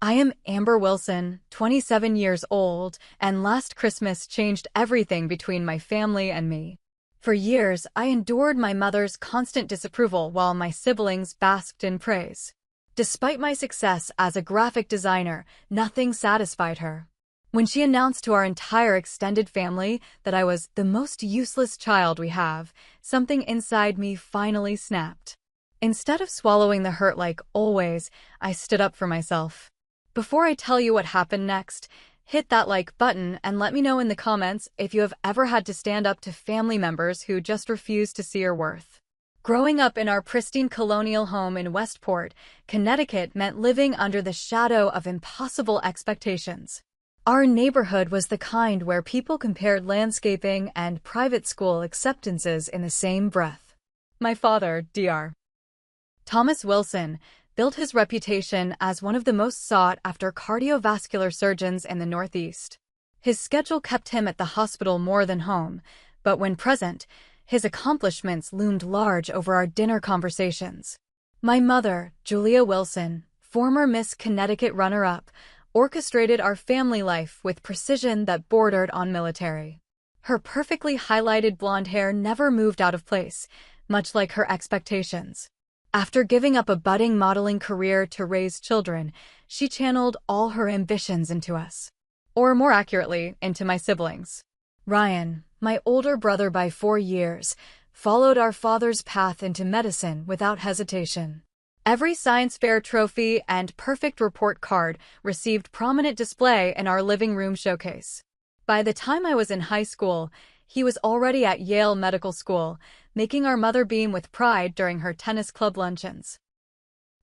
I am Amber Wilson, 27 years old, and last Christmas changed everything between my family and me. For years, I endured my mother's constant disapproval while my siblings basked in praise. Despite my success as a graphic designer, nothing satisfied her. When she announced to our entire extended family that I was the most useless child we have, something inside me finally snapped. Instead of swallowing the hurt like always, I stood up for myself. Before I tell you what happened next, hit that like button and let me know in the comments if you have ever had to stand up to family members who just refuse to see your worth. Growing up in our pristine colonial home in Westport, Connecticut meant living under the shadow of impossible expectations. Our neighborhood was the kind where people compared landscaping and private school acceptances in the same breath. My father, Dr. Thomas Wilson, built his reputation as one of the most sought-after cardiovascular surgeons in the Northeast. His schedule kept him at the hospital more than home, but when present, his accomplishments loomed large over our dinner conversations. My mother, Julia Wilson, former Miss Connecticut runner-up, orchestrated our family life with precision that bordered on military. Her perfectly highlighted blonde hair never moved out of place, much like her expectations. After giving up a budding modeling career to raise children, she channeled all her ambitions into us. Or more accurately, into my siblings. Ryan, my older brother by 4 years, followed our father's path into medicine without hesitation. Every science fair trophy and perfect report card received prominent display in our living room showcase. By the time I was in high school, he was already at Yale Medical School, making our mother beam with pride during her tennis club luncheons.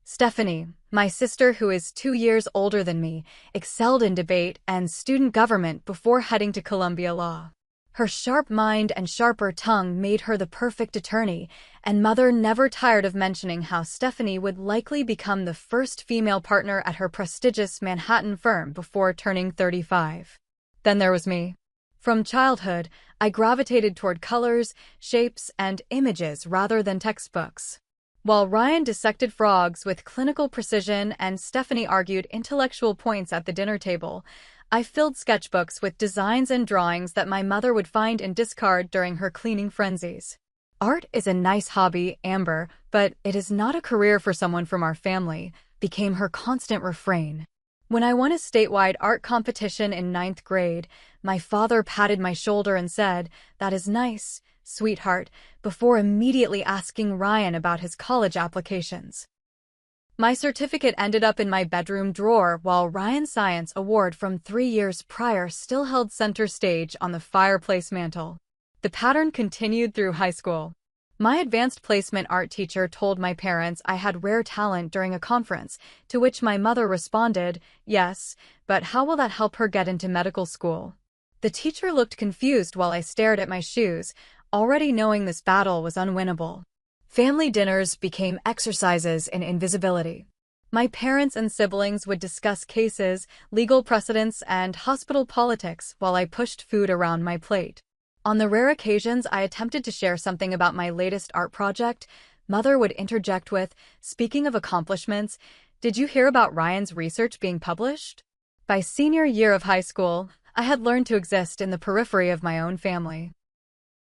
Stephanie, my sister who is 2 years older than me, excelled in debate and student government before heading to Columbia Law. Her sharp mind and sharper tongue made her the perfect attorney, and mother never tired of mentioning how Stephanie would likely become the first female partner at her prestigious Manhattan firm before turning 35. Then there was me. From childhood, I gravitated toward colors, shapes, and images rather than textbooks. While Ryan dissected frogs with clinical precision and Stephanie argued intellectual points at the dinner table, I filled sketchbooks with designs and drawings that my mother would find and discard during her cleaning frenzies. Art is a nice hobby, Amber, but it is not a career for someone from our family, became her constant refrain. When I won a statewide art competition in 9th grade, my father patted my shoulder and said, "That is nice, sweetheart," before immediately asking Ryan about his college applications. My certificate ended up in my bedroom drawer while Ryan's science award from 3 years prior still held center stage on the fireplace mantel. The pattern continued through high school. My advanced placement art teacher told my parents I had rare talent during a conference, to which my mother responded, "Yes, but how will that help her get into medical school?" The teacher looked confused while I stared at my shoes, already knowing this battle was unwinnable. Family dinners became exercises in invisibility. My parents and siblings would discuss cases, legal precedents, and hospital politics while I pushed food around my plate. On the rare occasions I attempted to share something about my latest art project, mother would interject with, "Speaking of accomplishments, did you hear about Ryan's research being published?" By senior year of high school, I had learned to exist in the periphery of my own family.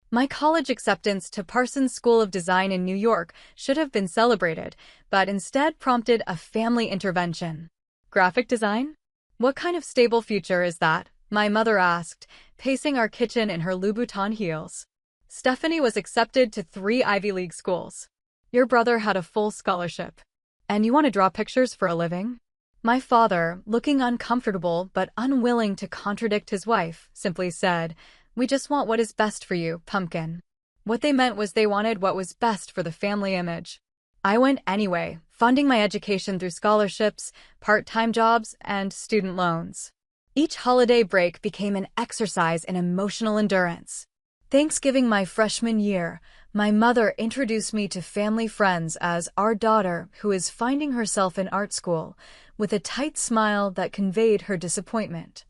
My college acceptance to Parsons School of Design in New York should have been celebrated, but instead prompted a family intervention. Graphic design? What kind of stable future is that? My mother asked, pacing our kitchen in her Louboutin heels. Stephanie was accepted to 3 Ivy League schools. Your brother had a full scholarship. And you want to draw pictures for a living? My father, looking uncomfortable but unwilling to contradict his wife, simply said, "We just want what is best for you, pumpkin." What they meant was they wanted what was best for the family image. I went anyway, funding my education through scholarships, part-time jobs, and student loans. Each holiday break became an exercise in emotional endurance. Thanksgiving my freshman year, my mother introduced me to family friends as our daughter who is finding herself in art school, with a tight smile that conveyed her disappointment.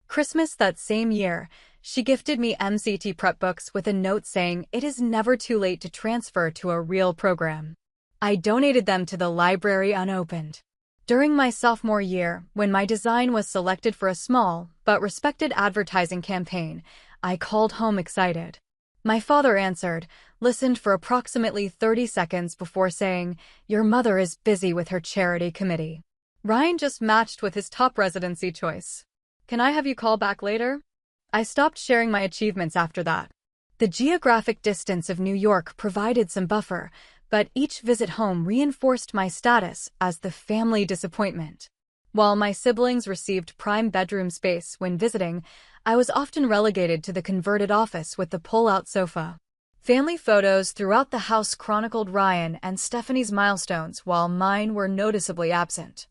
Christmas that same year, she gifted me MCT prep books with a note saying it is never too late to transfer to a real program. I donated them to the library unopened. During my sophomore year, when my design was selected for a small but respected advertising campaign, I called home excited. My father answered, listened for approximately 30 seconds before saying, "Your mother is busy with her charity committee. Ryan just matched with his top residency choice. Can I have you call back later?" I stopped sharing my achievements after that. The geographic distance of New York provided some buffer, but each visit home reinforced my status as the family disappointment. While my siblings received prime bedroom space when visiting, I was often relegated to the converted office with the pull-out sofa. Family photos throughout the house chronicled Ryan and Stephanie's milestones, while mine were noticeably absent.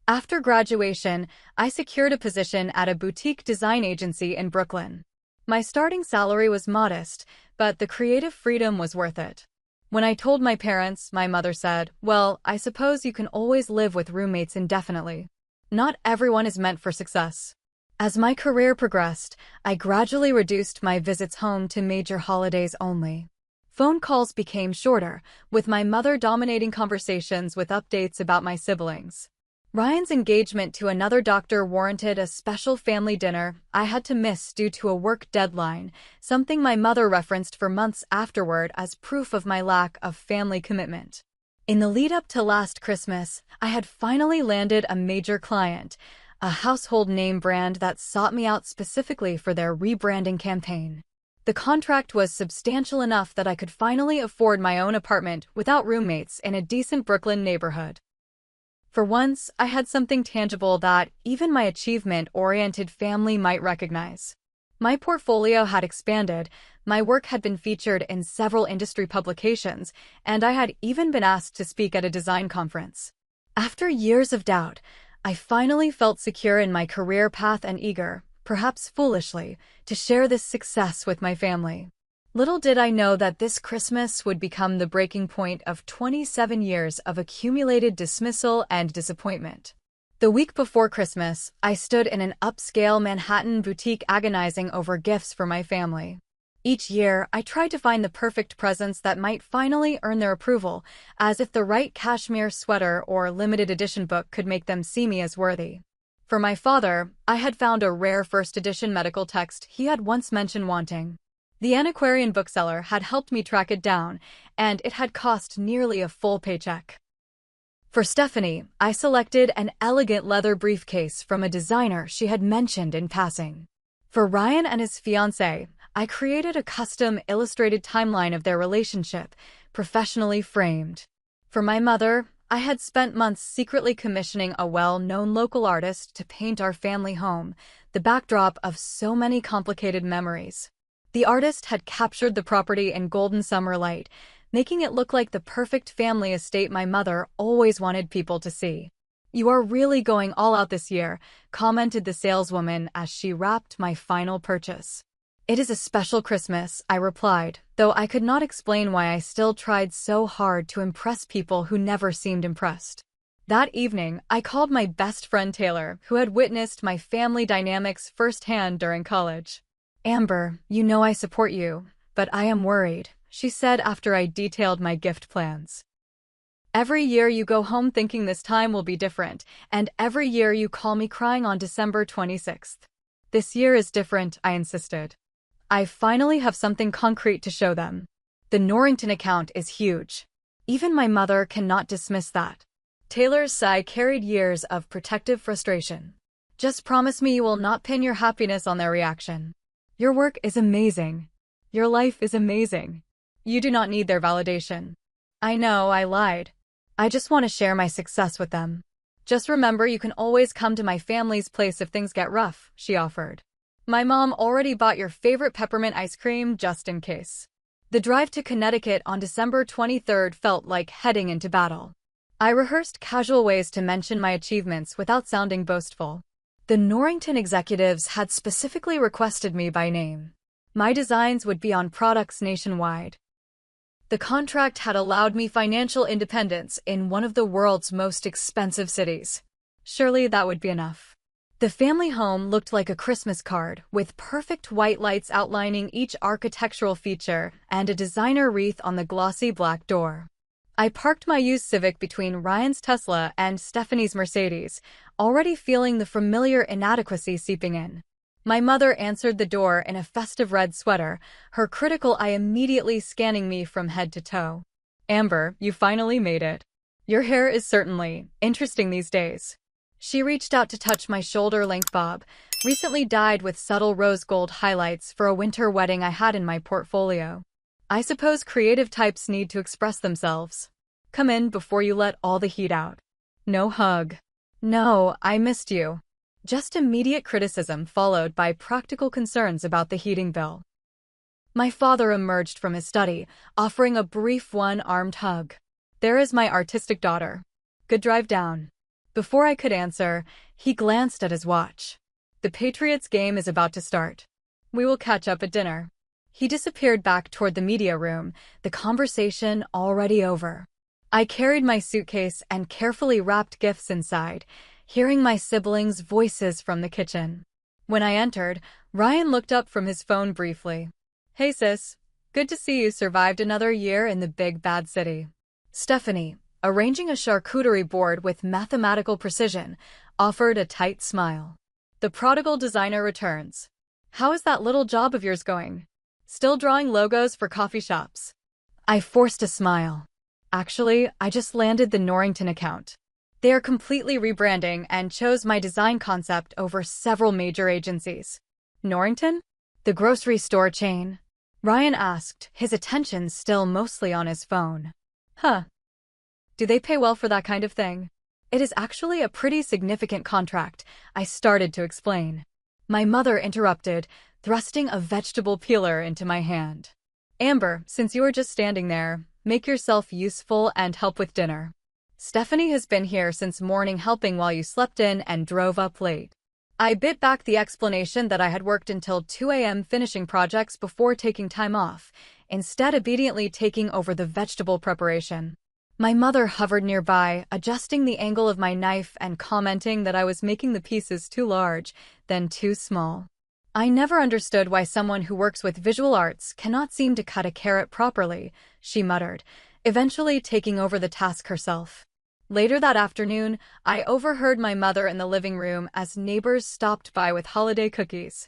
After graduation, I secured a position at a boutique design agency in Brooklyn. My starting salary was modest, but the creative freedom was worth it. When I told my parents, my mother said, "Well, I suppose you can always live with roommates indefinitely. Not everyone is meant for success." As my career progressed, I gradually reduced my visits home to major holidays only. Phone calls became shorter, with my mother dominating conversations with updates about my siblings. Ryan's engagement to another doctor warranted a special family dinner I had to miss due to a work deadline, something my mother referenced for months afterward as proof of my lack of family commitment. In the lead-up to last Christmas, I had finally landed a major client, a household name brand that sought me out specifically for their rebranding campaign. The contract was substantial enough that I could finally afford my own apartment without roommates in a decent Brooklyn neighborhood. For once, I had something tangible that even my achievement-oriented family might recognize. My portfolio had expanded, my work had been featured in several industry publications, and I had even been asked to speak at a design conference. After years of doubt, I finally felt secure in my career path and eager, perhaps foolishly, to share this success with my family. Little did I know that this Christmas would become the breaking point of 27 years of accumulated dismissal and disappointment. The week before Christmas, I stood in an upscale Manhattan boutique agonizing over gifts for my family. Each year, I tried to find the perfect presents that might finally earn their approval, as if the right cashmere sweater or limited edition book could make them see me as worthy. For my father, I had found a rare first edition medical text he had once mentioned wanting. The antiquarian bookseller had helped me track it down, and it had cost nearly a full paycheck. For Stephanie, I selected an elegant leather briefcase from a designer she had mentioned in passing. For Ryan and his fiancée, I created a custom illustrated timeline of their relationship, professionally framed. For my mother, I had spent months secretly commissioning a well-known local artist to paint our family home, the backdrop of so many complicated memories. The artist had captured the property in golden summer light, making it look like the perfect family estate my mother always wanted people to see. "You are really going all out this year," commented the saleswoman as she wrapped my final purchase. "It is a special Christmas," I replied, though I could not explain why I still tried so hard to impress people who never seemed impressed. That evening, I called my best friend Taylor, who had witnessed my family dynamics firsthand during college. "Amber, you know I support you, but I am worried," she said after I detailed my gift plans. "Every year you go home thinking this time will be different, and every year you call me crying on December 26th. This year is different," I insisted. "I finally have something concrete to show them. The Norrington account is huge. Even my mother cannot dismiss that." Taylor's sigh carried years of protective frustration. "Just promise me you will not pin your happiness on their reaction. Your work is amazing. Your life is amazing. You do not need their validation." "I know, I lied. I just want to share my success with them. Just remember you can always come to my family's place if things get rough," she offered. "My mom already bought your favorite peppermint ice cream just in case." The drive to Connecticut on December 23rd felt like heading into battle. I rehearsed casual ways to mention my achievements without sounding boastful. The Norrington executives had specifically requested me by name. My designs would be on products nationwide. The contract had allowed me financial independence in one of the world's most expensive cities. Surely that would be enough. The family home looked like a Christmas card, with perfect white lights outlining each architectural feature and a designer wreath on the glossy black door. I parked my used Civic between Ryan's Tesla and Stephanie's Mercedes, already feeling the familiar inadequacy seeping in. My mother answered the door in a festive red sweater, her critical eye immediately scanning me from head to toe. "Amber, you finally made it. Your hair is certainly interesting these days." She reached out to touch my shoulder-length bob, recently dyed with subtle rose gold highlights for a winter wedding I had in my portfolio. "I suppose creative types need to express themselves. Come in before you let all the heat out." No hug. "No, I missed you." Just immediate criticism followed by practical concerns about the heating bill. My father emerged from his study, offering a brief one-armed hug. "There is my artistic daughter. Good drive down." Before I could answer, he glanced at his watch. "The Patriots game is about to start. We will catch up at dinner." He disappeared back toward the media room, the conversation already over. I carried my suitcase and carefully wrapped gifts inside, hearing my siblings' voices from the kitchen. When I entered, Ryan looked up from his phone briefly. "Hey sis, good to see you survived another year in the big bad city." Stephanie, arranging a charcuterie board with mathematical precision, offered a tight smile. "The prodigal designer returns. How is that little job of yours going? Still drawing logos for coffee shops?" I forced a smile. "Actually, I just landed the Norrington account. They are completely rebranding and chose my design concept over several major agencies." "Norrington? The grocery store chain?" Ryan asked, his attention still mostly on his phone. "Huh. Do they pay well for that kind of thing?" "It is actually a pretty significant contract," I started to explain. My mother interrupted, thrusting a vegetable peeler into my hand. "Amber, since you are just standing there, make yourself useful and help with dinner. Stephanie has been here since morning helping while you slept in and drove up late." I bit back the explanation that I had worked until 2 a.m. finishing projects before taking time off, instead obediently taking over the vegetable preparation. My mother hovered nearby, adjusting the angle of my knife and commenting that I was making the pieces too large, then too small. "I never understood why someone who works with visual arts cannot seem to cut a carrot properly," she muttered, eventually taking over the task herself. Later that afternoon, I overheard my mother in the living room as neighbors stopped by with holiday cookies.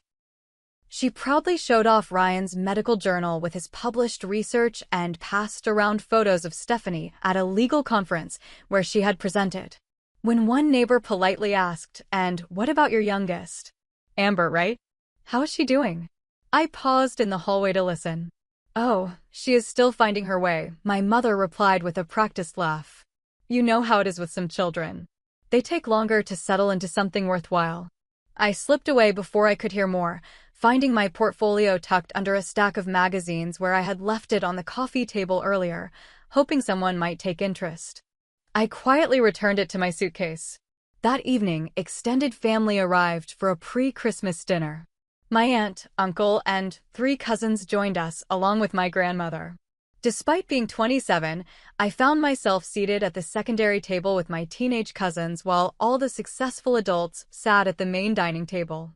She proudly showed off Ryan's medical journal with his published research and passed around photos of Stephanie at a legal conference where she had presented. When one neighbor politely asked, "And what about your youngest?" "Amber, right? How is she doing?" I paused in the hallway to listen. "Oh, she is still finding her way," my mother replied with a practiced laugh. "You know how it is with some children. They take longer to settle into something worthwhile." I slipped away before I could hear more, finding my portfolio tucked under a stack of magazines where I had left it on the coffee table earlier, hoping someone might take interest. I quietly returned it to my suitcase. That evening, extended family arrived for a pre-Christmas dinner. My aunt, uncle, and 3 cousins joined us, along with my grandmother. Despite being 27, I found myself seated at the secondary table with my teenage cousins while all the successful adults sat at the main dining table.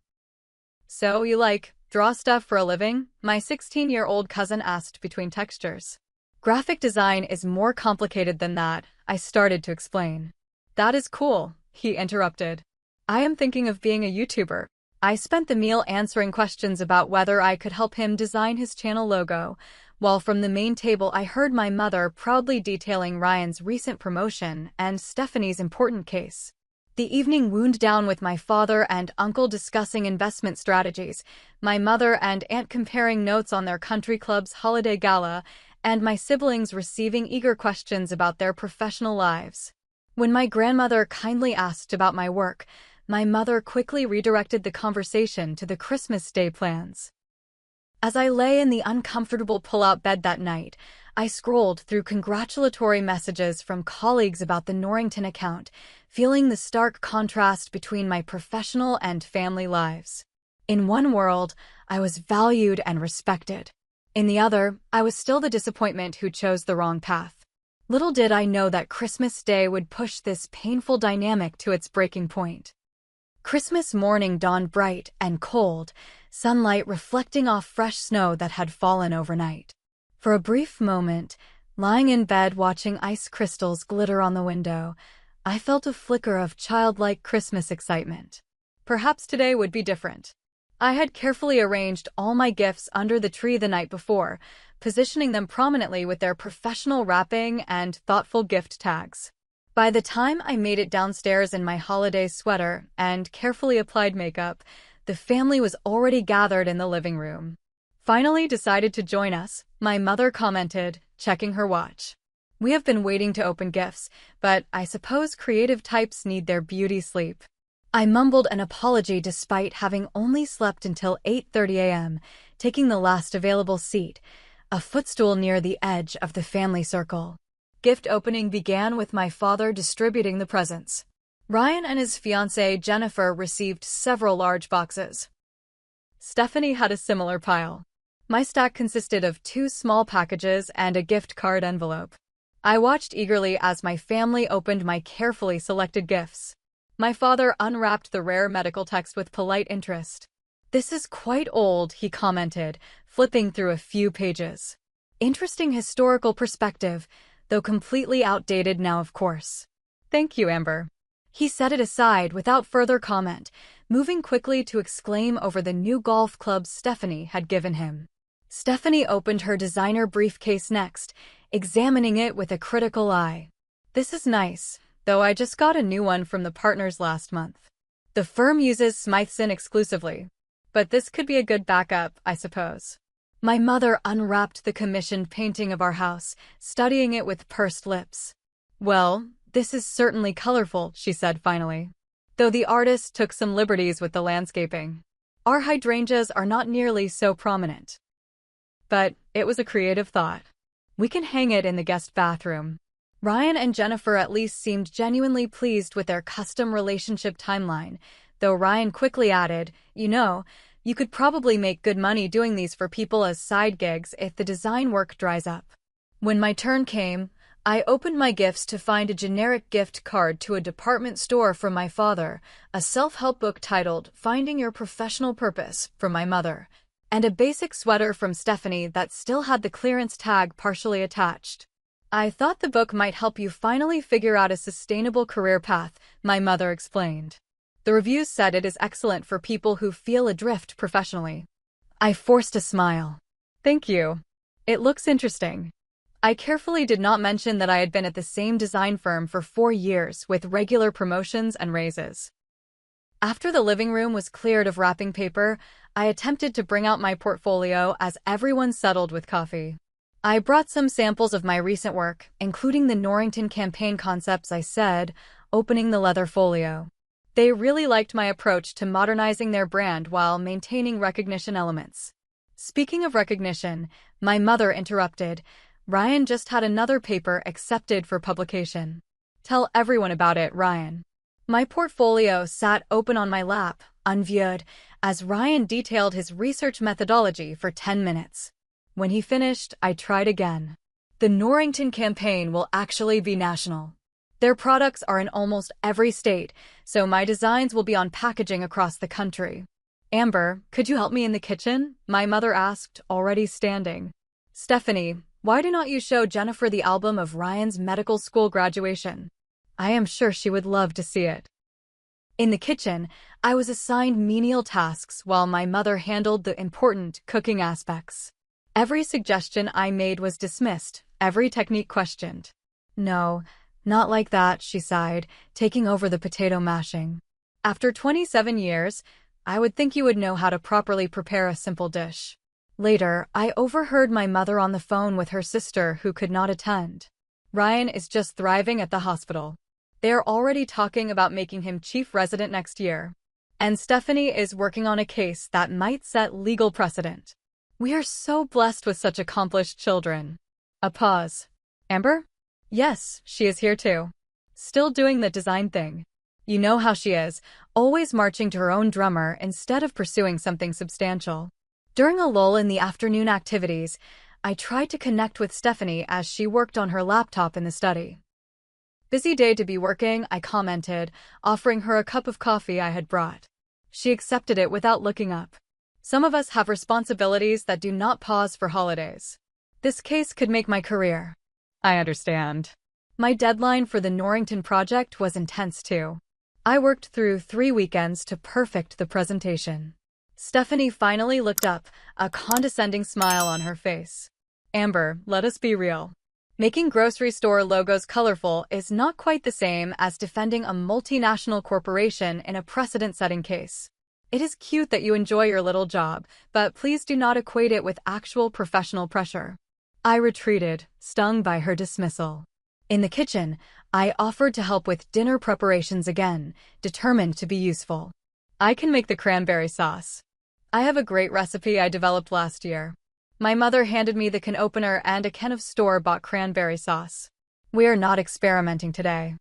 "So you draw stuff for a living?" my 16-year-old cousin asked between textures. "Graphic design is more complicated than that," I started to explain. "That is cool," he interrupted. "I am thinking of being a YouTuber." I spent the meal answering questions about whether I could help him design his channel logo, while from the main table I heard my mother proudly detailing Ryan's recent promotion and Stephanie's important case. The evening wound down with my father and uncle discussing investment strategies, my mother and aunt comparing notes on their country club's holiday gala, and my siblings receiving eager questions about their professional lives. When my grandmother kindly asked about my work, my mother quickly redirected the conversation to the Christmas Day plans. As I lay in the uncomfortable pull-out bed that night, I scrolled through congratulatory messages from colleagues about the Norrington account, feeling the stark contrast between my professional and family lives. In one world, I was valued and respected. In the other, I was still the disappointment who chose the wrong path. Little did I know that Christmas Day would push this painful dynamic to its breaking point. Christmas morning dawned bright and cold, sunlight reflecting off fresh snow that had fallen overnight. For a brief moment, Lying in bed watching ice crystals glitter on the window, I felt a flicker of childlike Christmas excitement. Perhaps today would be different. I had carefully arranged all my gifts under the tree the night before, positioning them prominently with their professional wrapping and thoughtful gift tags. By the time I made it downstairs in my holiday sweater and carefully applied makeup, the family was already gathered in the living room. "Finally decided to join us," my mother commented, checking her watch. "We have been waiting to open gifts, but I suppose creative types need their beauty sleep." I mumbled an apology despite having only slept until 8:30 a.m., taking the last available seat, a footstool near the edge of the family circle. Gift opening began with my father distributing the presents. Ryan and his fiancée Jennifer received several large boxes. Stephanie had a similar pile. My stack consisted of 2 small packages and a gift card envelope. I watched eagerly as my family opened my carefully selected gifts. My father unwrapped the rare medical text with polite interest. "This is quite old," he commented, flipping through a few pages. "Interesting historical perspective, though completely outdated now, of course." "Thank you, Amber." He set it aside without further comment, moving quickly to exclaim over the new golf clubs Stephanie had given him. Stephanie opened her designer briefcase next, examining it with a critical eye. "This is nice, though I just got a new one from the partners last month. The firm uses Smythson exclusively, but this could be a good backup, I suppose." My mother unwrapped the commissioned painting of our house, studying it with pursed lips. "Well, this is certainly colorful," she said finally, though the artist took some liberties with the landscaping. "Our hydrangeas are not nearly so prominent." But it was a creative thought. "We can hang it in the guest bathroom." Ryan and Jennifer at least seemed genuinely pleased with their custom relationship timeline, though Ryan quickly added, "You could probably make good money doing these for people as side gigs if the design work dries up." When my turn came, I opened my gifts to find a generic gift card to a department store from my father, a self-help book titled Finding Your Professional Purpose from my mother, and a basic sweater from Stephanie that still had the clearance tag partially attached. "I thought the book might help you finally figure out a sustainable career path," my mother explained. "The reviews said it is excellent for people who feel adrift professionally." I forced a smile. "Thank you. It looks interesting." I carefully did not mention that I had been at the same design firm for 4 years with regular promotions and raises. After the living room was cleared of wrapping paper, I attempted to bring out my portfolio as everyone settled with coffee. I brought some samples of my recent work, including the Norrington campaign concepts I said, opening the leather folio. They really liked my approach to modernizing their brand while maintaining recognition elements. Speaking of recognition, my mother interrupted. "Ryan just had another paper accepted for publication." "Tell everyone about it, Ryan." My portfolio sat open on my lap, unviewed, as Ryan detailed his research methodology for 10 minutes. When he finished, I tried again. "The Norrington campaign will actually be national. Their products are in almost every state, so my designs will be on packaging across the country." "Amber, could you help me in the kitchen?" my mother asked, already standing. "Stephanie, why do not you show Jennifer the album of Ryan's medical school graduation? I am sure she would love to see it." In the kitchen, I was assigned menial tasks while my mother handled the important cooking aspects. Every suggestion I made was dismissed, every technique questioned. "No, not like that," she sighed, taking over the potato mashing. "After 27 years, I would think you would know how to properly prepare a simple dish." Later, I overheard my mother on the phone with her sister who could not attend. "Ryan is just thriving at the hospital. They are already talking about making him chief resident next year. And Stephanie is working on a case that might set legal precedent. We are so blessed with such accomplished children." A pause. "Amber?" "Yes, she is here too. Still doing the design thing. You know how she is, always marching to her own drummer instead of pursuing something substantial." During a lull in the afternoon activities, I tried to connect with Stephanie as she worked on her laptop in the study. "Busy day to be working," I commented, offering her a cup of coffee I had brought. She accepted it without looking up. "Some of us have responsibilities that do not pause for holidays. This case could make my career." I understand. My deadline for the Norrington project was intense too. I worked through 3 weekends to perfect the presentation. Stephanie finally looked up, a condescending smile on her face. Amber, let us be real. Making grocery store logos colorful is not quite the same as defending a multinational corporation in a precedent-setting case. It is cute that you enjoy your little job, but please do not equate it with actual professional pressure. I retreated, stung by her dismissal. In the kitchen, I offered to help with dinner preparations again, determined to be useful. I can make the cranberry sauce. I have a great recipe I developed last year. My mother handed me the can opener and a can of store-bought cranberry sauce. We are not experimenting today.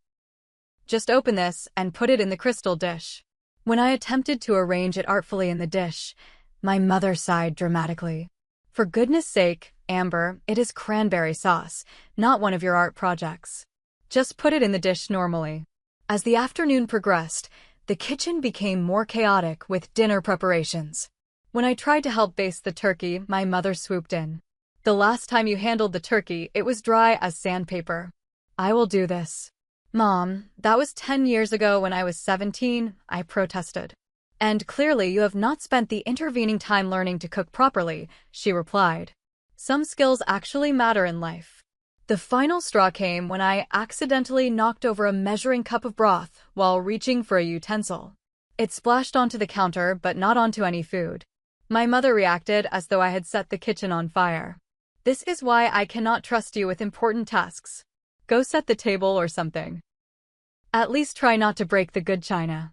Just open this and put it in the crystal dish. When I attempted to arrange it artfully in the dish, my mother sighed dramatically. For goodness sake, Amber, it is cranberry sauce, not one of your art projects. Just put it in the dish normally. As the afternoon progressed, the kitchen became more chaotic with dinner preparations. When I tried to help baste the turkey, my mother swooped in. The last time you handled the turkey, it was dry as sandpaper. I will do this. Mom, that was 10 years ago when I was 17, I protested. And clearly you have not spent the intervening time learning to cook properly, she replied. Some skills actually matter in life. The final straw came when I accidentally knocked over a measuring cup of broth while reaching for a utensil. It splashed onto the counter but not onto any food. My mother reacted as though I had set the kitchen on fire. This is why I cannot trust you with important tasks. Go set the table or something. At least try not to break the good china.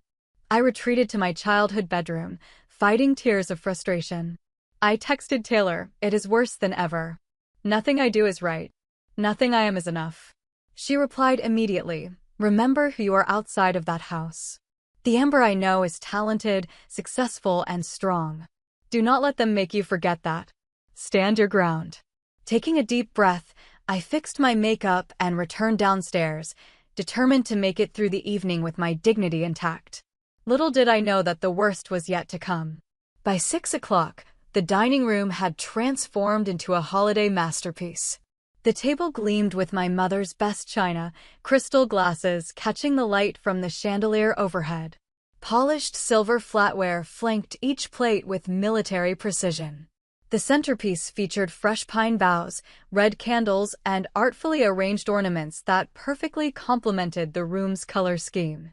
I retreated to my childhood bedroom, fighting tears of frustration. I texted Taylor, it is worse than ever. Nothing I do is right. Nothing I am is enough. She replied immediately, remember who you are outside of that house. The Amber I know is talented, successful, and strong. Do not let them make you forget that. Stand your ground. Taking a deep breath, I fixed my makeup and returned downstairs, determined to make it through the evening with my dignity intact. Little did I know that the worst was yet to come. By 6 o'clock, the dining room had transformed into a holiday masterpiece. The table gleamed with my mother's best china, crystal glasses catching the light from the chandelier overhead. Polished silver flatware flanked each plate with military precision. The centerpiece featured fresh pine boughs, red candles, and artfully arranged ornaments that perfectly complemented the room's color scheme.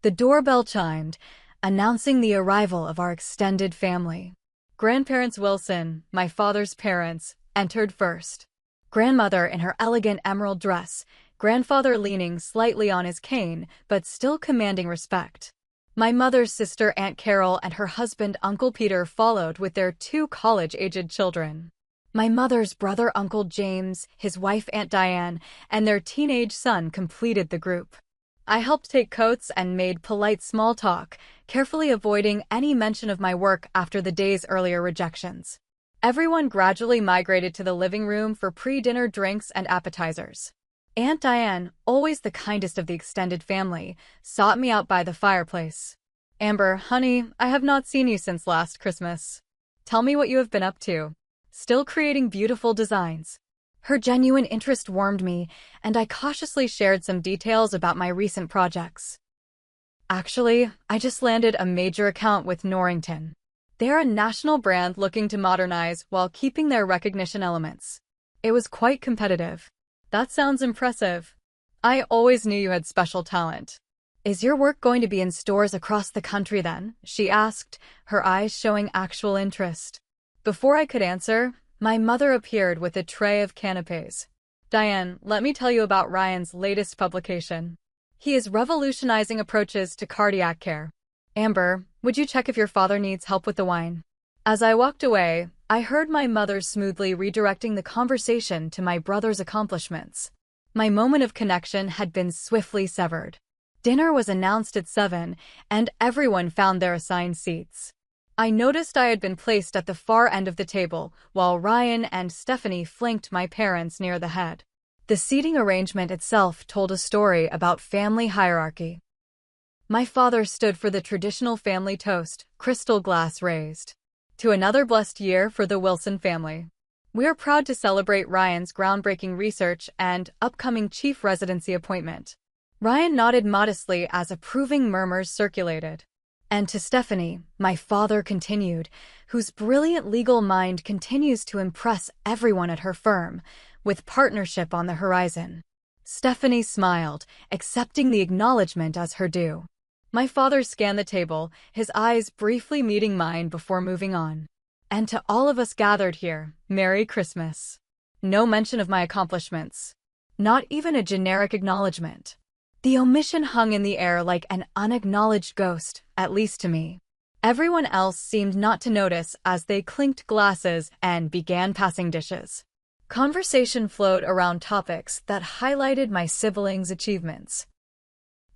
The doorbell chimed, announcing the arrival of our extended family. Grandparents Wilson, my father's parents, entered first. Grandmother in her elegant emerald dress, grandfather leaning slightly on his cane, but still commanding respect. My mother's sister Aunt Carol and her husband Uncle Peter followed with their 2 college-aged children. My mother's brother Uncle James, his wife Aunt Diane, and their teenage son completed the group. I helped take coats and made polite small talk, carefully avoiding any mention of my work after the day's earlier rejections. Everyone gradually migrated to the living room for pre-dinner drinks and appetizers. Aunt Diane, always the kindest of the extended family, sought me out by the fireplace. Amber, honey, I have not seen you since last Christmas. Tell me what you have been up to. Still creating beautiful designs. Her genuine interest warmed me, and I cautiously shared some details about my recent projects. Actually, I just landed a major account with Norrington. They're a national brand looking to modernize while keeping their recognition elements. It was quite competitive. That sounds impressive. I always knew you had special talent. Is your work going to be in stores across the country then? She asked, her eyes showing actual interest. Before I could answer, my mother appeared with a tray of canapes. Diane, let me tell you about Ryan's latest publication. He is revolutionizing approaches to cardiac care. Amber, would you check if your father needs help with the wine? As I walked away, I heard my mother smoothly redirecting the conversation to my brother's accomplishments. My moment of connection had been swiftly severed. Dinner was announced at 7, and everyone found their assigned seats. I noticed I had been placed at the far end of the table, while Ryan and Stephanie flanked my parents near the head. The seating arrangement itself told a story about family hierarchy. My father stood for the traditional family toast, crystal glass raised. To another blessed year for the Wilson family. We are proud to celebrate Ryan's groundbreaking research and upcoming chief residency appointment." Ryan nodded modestly as approving murmurs circulated. "And to Stephanie," my father continued, "whose brilliant legal mind continues to impress everyone at her firm, with partnership on the horizon." Stephanie smiled, accepting the acknowledgement as her due. My father scanned the table, his eyes briefly meeting mine before moving on. "And to all of us gathered here, Merry Christmas." No mention of my accomplishments. Not even a generic acknowledgement. The omission hung in the air like an unacknowledged ghost, at least to me. Everyone else seemed not to notice as they clinked glasses and began passing dishes. Conversation flowed around topics that highlighted my siblings' achievements.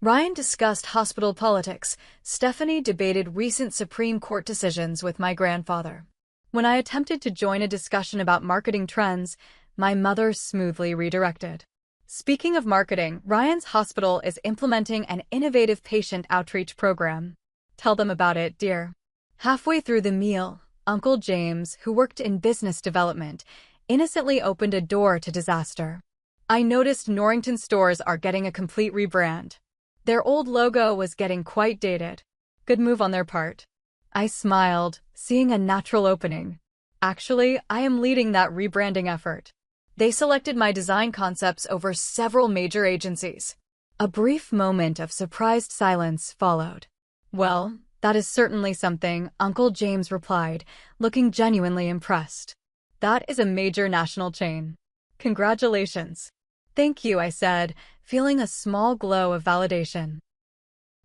Ryan discussed hospital politics. Stephanie debated recent Supreme Court decisions with my grandfather. When I attempted to join a discussion about marketing trends, my mother smoothly redirected. Speaking of marketing, Ryan's hospital is implementing an innovative patient outreach program. "Tell them about it, dear." Halfway through the meal, Uncle James, who worked in business development, innocently opened a door to disaster. I noticed Norrington stores are getting a complete rebrand. Their old logo was getting quite dated. Good move on their part. I smiled, seeing a natural opening. Actually, I am leading that rebranding effort. They selected my design concepts over several major agencies. A brief moment of surprised silence followed. "Well, that is certainly something," Uncle James replied, looking genuinely impressed. "That is a major national chain. Congratulations." "Thank you," I said, feeling a small glow of validation.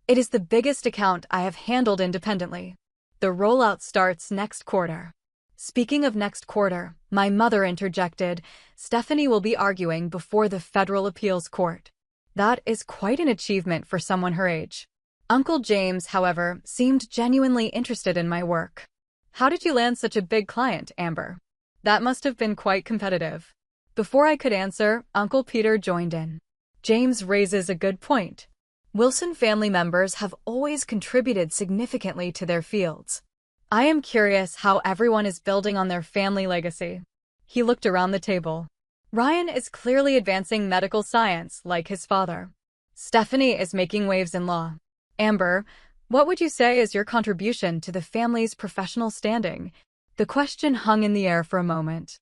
"It is the biggest account I have handled independently. The rollout starts next quarter." Speaking of next quarter, my mother interjected, "Stephanie will be arguing before the Federal Appeals Court." That is quite an achievement for someone her age. Uncle James, however, seemed genuinely interested in my work. "How did you land such a big client, Amber? That must have been quite competitive." Before I could answer, Uncle Peter joined in. "James raises a good point. Wilson family members have always contributed significantly to their fields. I am curious how everyone is building on their family legacy." He looked around the table. "Ryan is clearly advancing medical science, like his father. Stephanie is making waves in law. Amber, what would you say is your contribution to the family's professional standing?" The question hung in the air for a moment.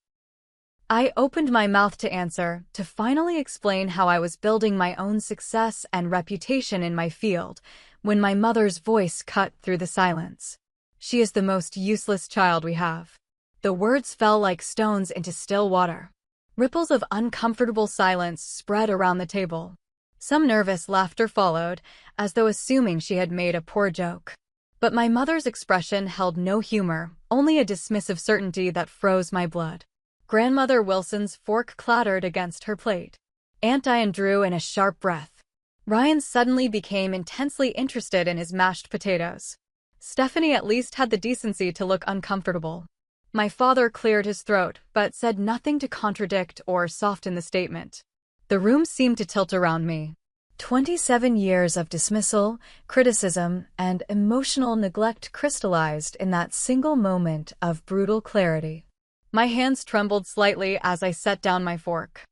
I opened my mouth to answer, to finally explain how I was building my own success and reputation in my field, when my mother's voice cut through the silence. "She is the most useless child we have." The words fell like stones into still water. Ripples of uncomfortable silence spread around the table. Some nervous laughter followed, as though assuming she had made a poor joke. But my mother's expression held no humor, only a dismissive certainty that froze my blood. Grandmother Wilson's fork clattered against her plate. Aunt Diane drew in a sharp breath. Ryan suddenly became intensely interested in his mashed potatoes. Stephanie at least had the decency to look uncomfortable. My father cleared his throat, but said nothing to contradict or soften the statement. The room seemed to tilt around me. 27 years of dismissal, criticism, and emotional neglect crystallized in that single moment of brutal clarity. My hands trembled slightly as I set down my fork.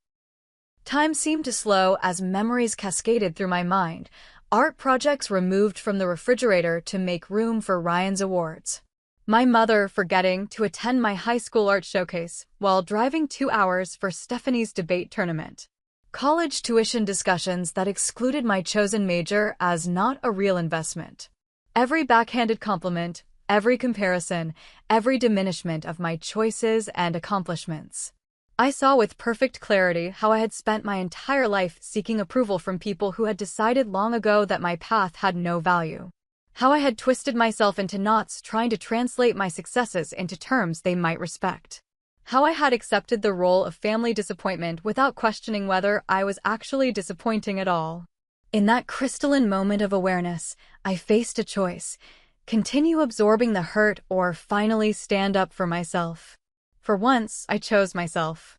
Time seemed to slow as memories cascaded through my mind, art projects removed from the refrigerator to make room for Ryan's awards. My mother forgetting to attend my high school art showcase while driving 2 hours for Stephanie's debate tournament. College tuition discussions that excluded my chosen major as not a real investment. Every backhanded compliment, every comparison, every diminishment of my choices and accomplishments. I saw with perfect clarity how I had spent my entire life seeking approval from people who had decided long ago that my path had no value. How I had twisted myself into knots trying to translate my successes into terms they might respect. How I had accepted the role of family disappointment without questioning whether I was actually disappointing at all. In that crystalline moment of awareness, I faced a choice: continue absorbing the hurt or finally stand up for myself. For once, I chose myself.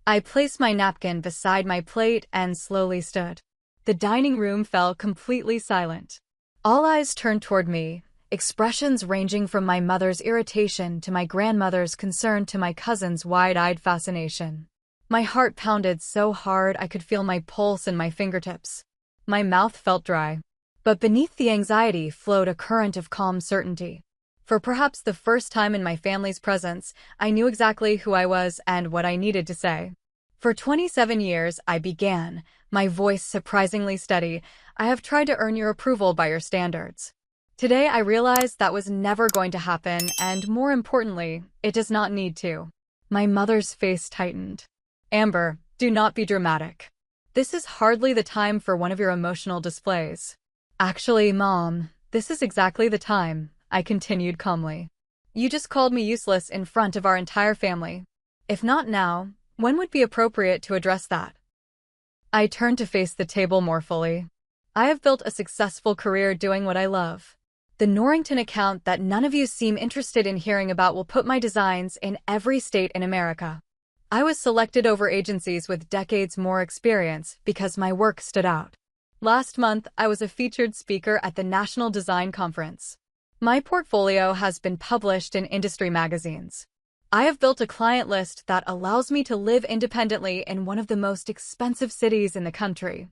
I placed my napkin beside my plate and slowly stood. The dining room fell completely silent. All eyes turned toward me, expressions ranging from my mother's irritation to my grandmother's concern to my cousin's wide-eyed fascination. My heart pounded so hard I could feel my pulse in my fingertips. My mouth felt dry. But beneath the anxiety flowed a current of calm certainty. For perhaps the first time in my family's presence, I knew exactly who I was and what I needed to say. For 27 years, I began, my voice surprisingly steady. I have tried to earn your approval by your standards. Today, I realized that was never going to happen, and more importantly, it does not need to. My mother's face tightened. Amber, do not be dramatic. This is hardly the time for one of your emotional displays. Actually, Mom, this is exactly the time, I continued calmly. You just called me useless in front of our entire family. If not now, when would be appropriate to address that? I turned to face the table more fully. I have built a successful career doing what I love. The Norrington account that none of you seem interested in hearing about will put my designs in every state in America. I was selected over agencies with decades more experience because my work stood out. Last month, I was a featured speaker at the National Design Conference. My portfolio has been published in industry magazines. I have built a client list that allows me to live independently in one of the most expensive cities in the country.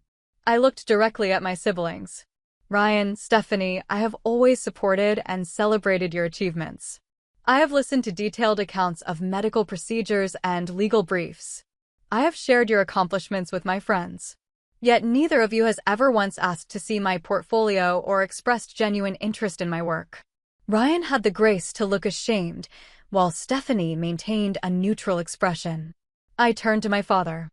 I looked directly at my siblings. Ryan, Stephanie, I have always supported and celebrated your achievements. I have listened to detailed accounts of medical procedures and legal briefs. I have shared your accomplishments with my friends. Yet neither of you has ever once asked to see my portfolio or expressed genuine interest in my work. Ryan had the grace to look ashamed, while Stephanie maintained a neutral expression. I turned to my father.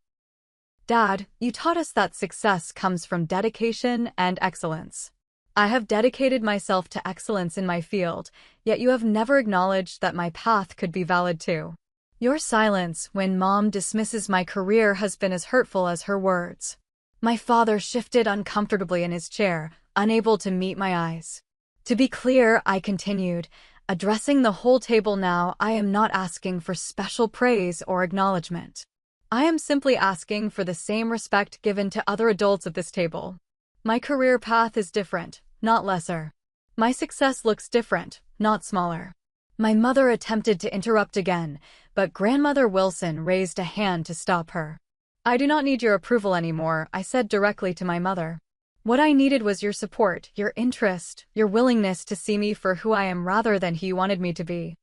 Dad, you taught us that success comes from dedication and excellence. I have dedicated myself to excellence in my field, yet you have never acknowledged that my path could be valid too. Your silence when Mom dismisses my career has been as hurtful as her words. My father shifted uncomfortably in his chair, unable to meet my eyes. To be clear, I continued, addressing the whole table now, I am not asking for special praise or acknowledgement. I am simply asking for the same respect given to other adults at this table. My career path is different, not lesser. My success looks different, not smaller. My mother attempted to interrupt again, but Grandmother Wilson raised a hand to stop her. I do not need your approval anymore, I said directly to my mother. What I needed was your support, your interest, your willingness to see me for who I am rather than who you wanted me to be.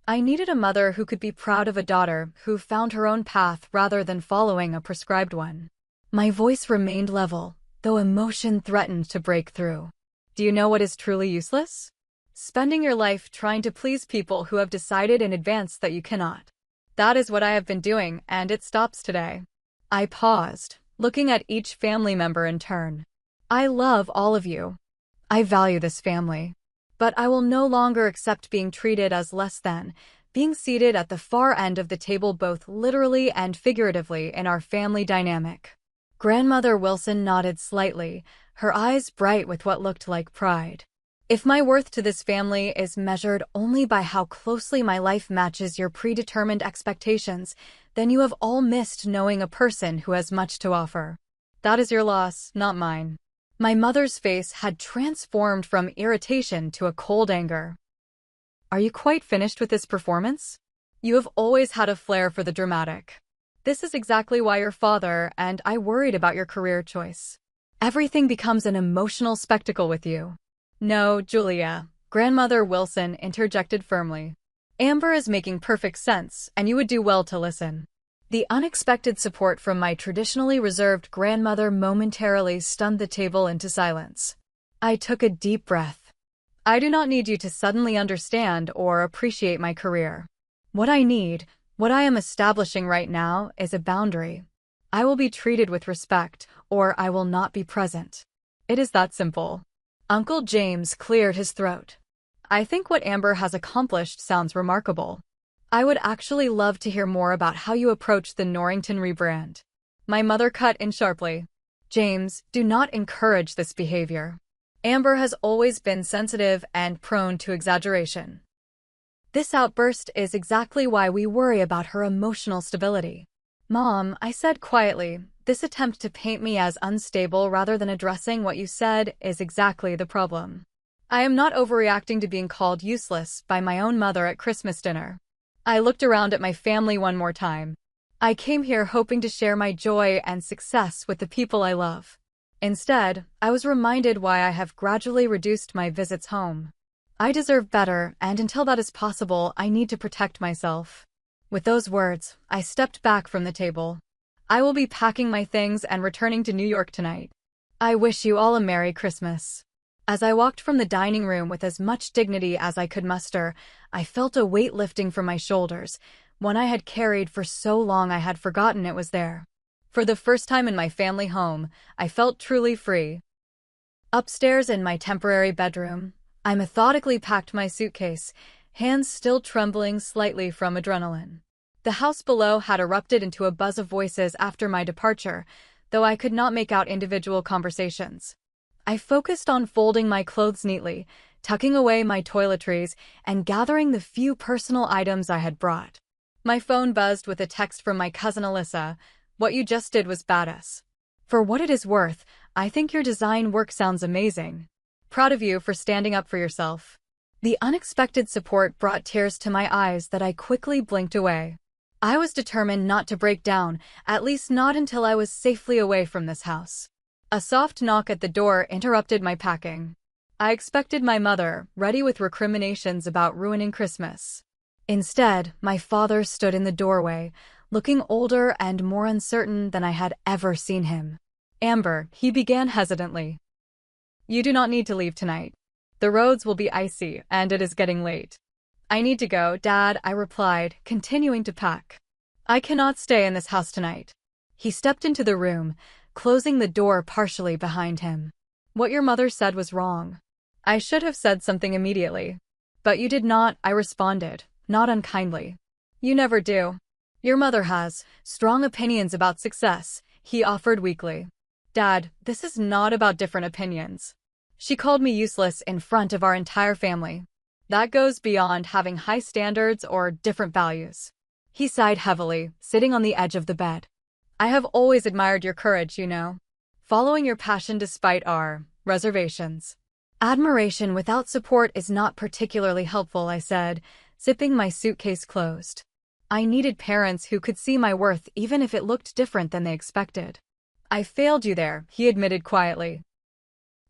I needed a mother who could be proud of a daughter who found her own path rather than following a prescribed one. My voice remained level, though emotion threatened to break through. Do you know what is truly useless? Spending your life trying to please people who have decided in advance that you cannot. That is what I have been doing, and it stops today. I paused, looking at each family member in turn. I love all of you. I value this family. But I will no longer accept being treated as less than, being seated at the far end of the table both literally and figuratively in our family dynamic. Grandmother Wilson nodded slightly, her eyes bright with what looked like pride. If my worth to this family is measured only by how closely my life matches your predetermined expectations, then you have all missed knowing a person who has much to offer. That is your loss, not mine. My mother's face had transformed from irritation to a cold anger. Are you quite finished with this performance? You have always had a flair for the dramatic. This is exactly why your father and I worried about your career choice. Everything becomes an emotional spectacle with you. No, Julia, Grandmother Wilson interjected firmly. Amber is making perfect sense, and you would do well to listen. The unexpected support from my traditionally reserved grandmother momentarily stunned the table into silence. I took a deep breath. I do not need you to suddenly understand or appreciate my career. What I need, what I am establishing right now, is a boundary. I will be treated with respect, or I will not be present. It is that simple. Uncle James cleared his throat. I think what Amber has accomplished sounds remarkable. I would actually love to hear more about how you approach the Norrington rebrand. My mother cut in sharply. James, do not encourage this behavior. Amber has always been sensitive and prone to exaggeration. This outburst is exactly why we worry about her emotional stability. Mom, I said quietly, this attempt to paint me as unstable rather than addressing what you said is exactly the problem. I am not overreacting to being called useless by my own mother at Christmas dinner. I looked around at my family one more time. I came here hoping to share my joy and success with the people I love. Instead, I was reminded why I have gradually reduced my visits home. I deserve better, and until that is possible, I need to protect myself. With those words, I stepped back from the table. I will be packing my things and returning to New York tonight. I wish you all a Merry Christmas. As I walked from the dining room with as much dignity as I could muster, I felt a weight lifting from my shoulders, one I had carried for so long I had forgotten it was there. For the first time in my family home, I felt truly free. Upstairs in my temporary bedroom, I methodically packed my suitcase, hands still trembling slightly from adrenaline. The house below had erupted into a buzz of voices after my departure, though I could not make out individual conversations. I focused on folding my clothes neatly, tucking away my toiletries, and gathering the few personal items I had brought. My phone buzzed with a text from my cousin Alyssa. "What you just did was badass. For what it is worth, I think your design work sounds amazing. Proud of you for standing up for yourself." The unexpected support brought tears to my eyes that I quickly blinked away. I was determined not to break down, at least not until I was safely away from this house. A soft knock at the door interrupted my packing. I expected my mother, ready with recriminations about ruining Christmas. Instead, my father stood in the doorway, looking older and more uncertain than I had ever seen him. "Amber," he began hesitantly. "You do not need to leave tonight. The roads will be icy, and it is getting late." "I need to go, Dad," I replied, continuing to pack. "I cannot stay in this house tonight." He stepped into the room, closing the door partially behind him. "What your mother said was wrong. I should have said something immediately. But you did not," I responded, not unkindly. "You never do. Your mother has strong opinions about success," he offered weakly. "Dad, this is not about different opinions. She called me useless in front of our entire family. That goes beyond having high standards or different values." He sighed heavily, sitting on the edge of the bed. "I have always admired your courage, you know. Following your passion despite our reservations. Admiration without support is not particularly helpful," I said, zipping my suitcase closed. I needed parents who could see my worth even if it looked different than they expected. "I failed you there," he admitted quietly.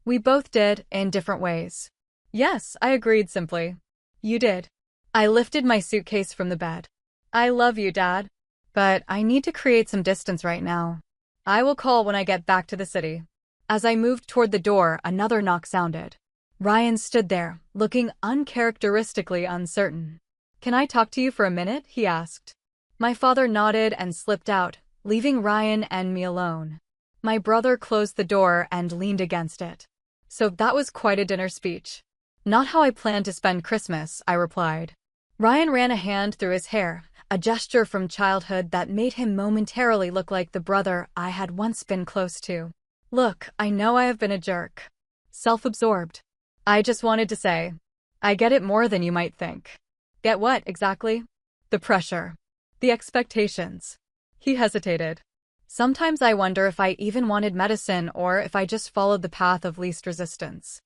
"We both did, in different ways." "Yes," I agreed simply. "You did." I lifted my suitcase from the bed. "I love you, Dad. But I need to create some distance right now. I will call when I get back to the city." As I moved toward the door, another knock sounded. Ryan stood there, looking uncharacteristically uncertain. "Can I talk to you for a minute?" he asked. My father nodded and slipped out, leaving Ryan and me alone. My brother closed the door and leaned against it. "So that was quite a dinner speech." "Not how I planned to spend Christmas," I replied. Ryan ran a hand through his hair, a gesture from childhood that made him momentarily look like the brother I had once been close to. "Look, I know I have been a jerk. Self-absorbed. I just wanted to say, I get it more than you might think." "Get what, exactly?" "The pressure. The expectations." He hesitated. "Sometimes I wonder if I even wanted medicine or if I just followed the path of least resistance."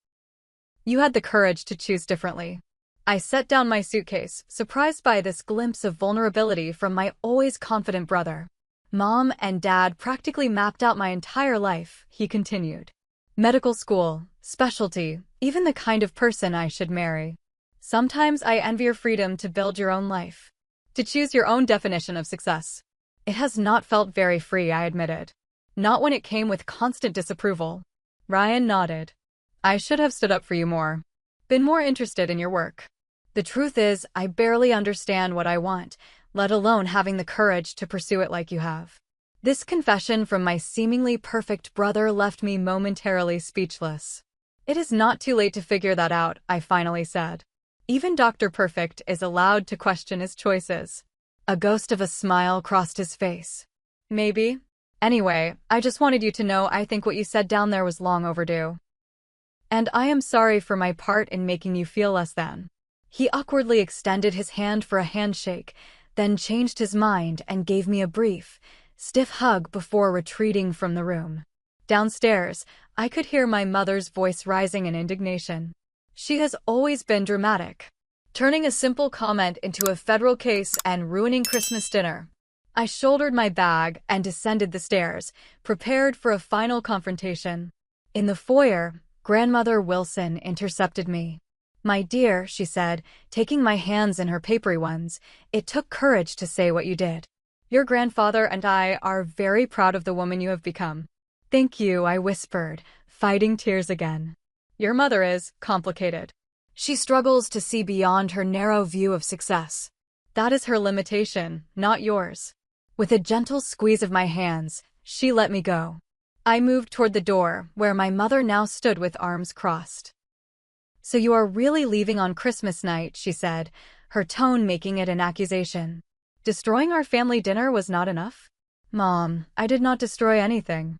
"You had the courage to choose differently." I set down my suitcase, surprised by this glimpse of vulnerability from my always confident brother. "Mom and Dad practically mapped out my entire life," he continued. "Medical school, specialty, even the kind of person I should marry. Sometimes I envy your freedom to build your own life, to choose your own definition of success." "It has not felt very free," I admitted. "Not when it came with constant disapproval." Ryan nodded. "I should have stood up for you more. Been more interested in your work. The truth is, I barely understand what I want, let alone having the courage to pursue it like you have." This confession from my seemingly perfect brother left me momentarily speechless. "It is not too late to figure that out," I finally said. "Even Dr. Perfect is allowed to question his choices." A ghost of a smile crossed his face. "Maybe. Anyway, I just wanted you to know I think what you said down there was long overdue. And I am sorry for my part in making you feel less than." He awkwardly extended his hand for a handshake, then changed his mind and gave me a brief, stiff hug before retreating from the room. Downstairs, I could hear my mother's voice rising in indignation. She has always been dramatic, turning a simple comment into a federal case and ruining Christmas dinner. I shouldered my bag and descended the stairs, prepared for a final confrontation. In the foyer, Grandmother Wilson intercepted me. "My dear," she said, taking my hands in her papery ones, "it took courage to say what you did. Your grandfather and I are very proud of the woman you have become." "Thank you," I whispered, fighting tears again. "Your mother is complicated. She struggles to see beyond her narrow view of success. That is her limitation, not yours." With a gentle squeeze of my hands, she let me go. I moved toward the door, where my mother now stood with arms crossed. "So you are really leaving on Christmas night," she said, her tone making it an accusation. "Destroying our family dinner was not enough?" "Mom, I did not destroy anything.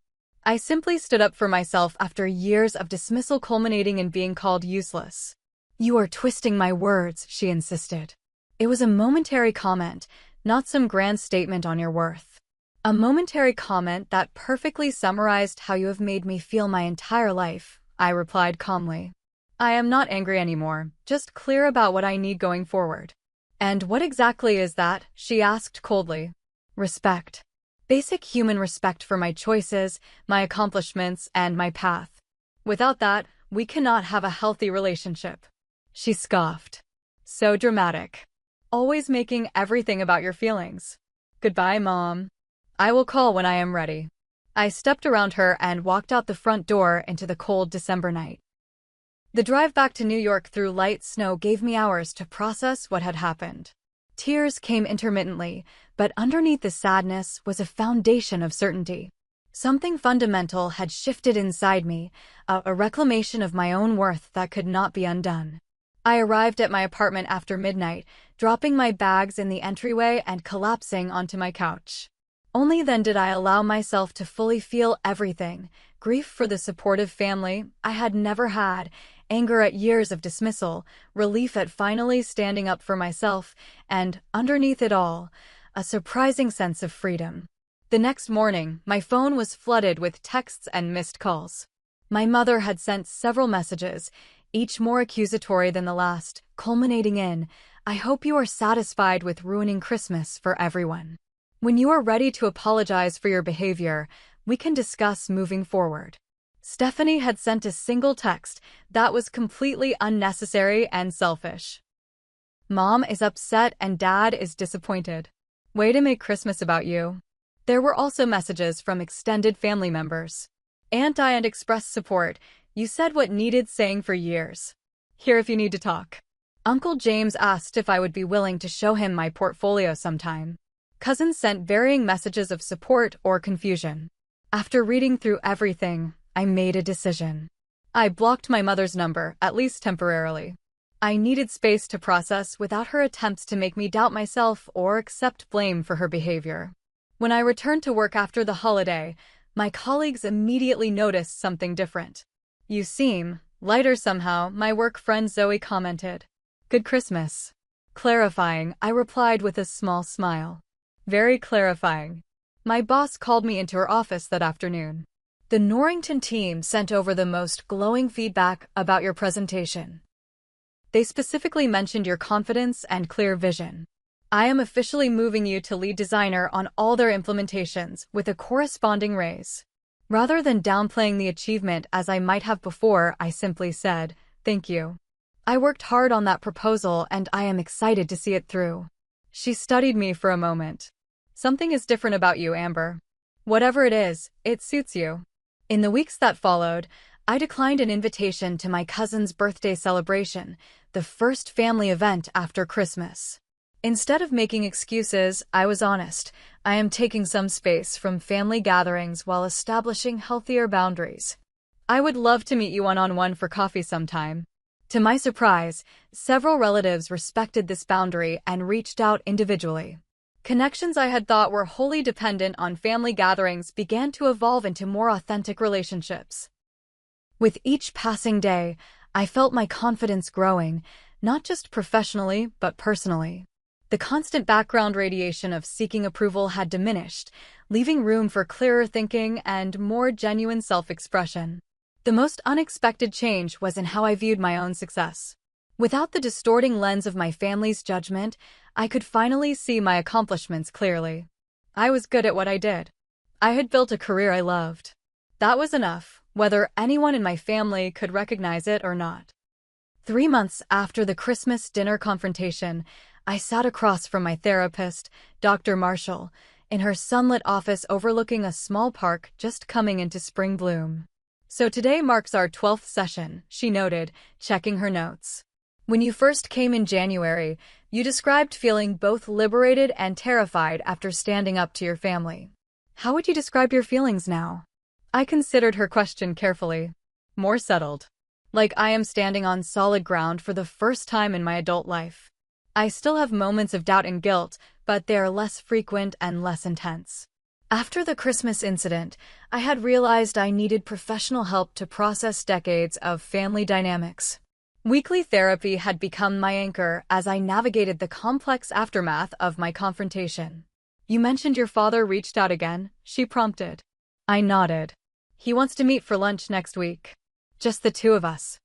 I simply stood up for myself after years of dismissal culminating in being called useless." "You are twisting my words," she insisted. "It was a momentary comment, not some grand statement on your worth." "A momentary comment that perfectly summarized how you have made me feel my entire life," I replied calmly. "I am not angry anymore, just clear about what I need going forward." "And what exactly is that?" she asked coldly. "Respect. Basic human respect for my choices, my accomplishments, and my path. Without that, we cannot have a healthy relationship." She scoffed. "So dramatic. Always making everything about your feelings. Goodbye, Mom. I will call when I am ready." I stepped around her and walked out the front door into the cold December night. The drive back to New York through light snow gave me hours to process what had happened. Tears came intermittently, but underneath the sadness was a foundation of certainty. Something fundamental had shifted inside me, a reclamation of my own worth that could not be undone. I arrived at my apartment after midnight, dropping my bags in the entryway and collapsing onto my couch. Only then did I allow myself to fully feel everything: grief for the supportive family I had never had, anger at years of dismissal, relief at finally standing up for myself, and, underneath it all, a surprising sense of freedom. The next morning, my phone was flooded with texts and missed calls. My mother had sent several messages, each more accusatory than the last, culminating in, "I hope you are satisfied with ruining Christmas for everyone. When you are ready to apologize for your behavior, we can discuss moving forward." Stephanie had sent a single text that was completely unnecessary and selfish. "Mom is upset and Dad is disappointed. Way to make Christmas about you." There were also messages from extended family members. "Aunt I and expressed support. You said what needed saying for years. Here if you need to talk." Uncle James asked if I would be willing to show him my portfolio sometime. Cousins sent varying messages of support or confusion. After reading through everything, I made a decision. I blocked my mother's number, at least temporarily. I needed space to process without her attempts to make me doubt myself or accept blame for her behavior. When I returned to work after the holiday, my colleagues immediately noticed something different. "You seem lighter somehow," my work friend Zoe commented. "Good Christmas." Clarifying, I replied with a small smile. "Very clarifying." My boss called me into her office that afternoon. "The Norrington team sent over the most glowing feedback about your presentation. They specifically mentioned your confidence and clear vision. I am officially moving you to lead designer on all their implementations with a corresponding raise." Rather than downplaying the achievement as I might have before, I simply said, "Thank you. I worked hard on that proposal and I am excited to see it through." She studied me for a moment. "Something is different about you, Amber. Whatever it is, it suits you." In the weeks that followed, I declined an invitation to my cousin's birthday celebration, the first family event after Christmas. Instead of making excuses, I was honest. I am taking some space from family gatherings while establishing healthier boundaries. I would love to meet you one-on-one for coffee sometime. To my surprise, several relatives respected this boundary and reached out individually. Connections I had thought were wholly dependent on family gatherings began to evolve into more authentic relationships. With each passing day, I felt my confidence growing, not just professionally, but personally. The constant background radiation of seeking approval had diminished, leaving room for clearer thinking and more genuine self-expression. The most unexpected change was in how I viewed my own success. Without the distorting lens of my family's judgment, I could finally see my accomplishments clearly. I was good at what I did. I had built a career I loved. That was enough, whether anyone in my family could recognize it or not. 3 months after the Christmas dinner confrontation, I sat across from my therapist, Dr. Marshall, in her sunlit office overlooking a small park just coming into spring bloom. "So today marks our 12th session," she noted, checking her notes. "When you first came in January, you described feeling both liberated and terrified after standing up to your family. How would you describe your feelings now?" I considered her question carefully. "More settled. Like I am standing on solid ground for the first time in my adult life. I still have moments of doubt and guilt, but they are less frequent and less intense." After the Christmas incident, I had realized I needed professional help to process decades of family dynamics. Weekly therapy had become my anchor as I navigated the complex aftermath of my confrontation. "You mentioned your father reached out again," she prompted. I nodded. "He wants to meet for lunch next week. Just the two of us."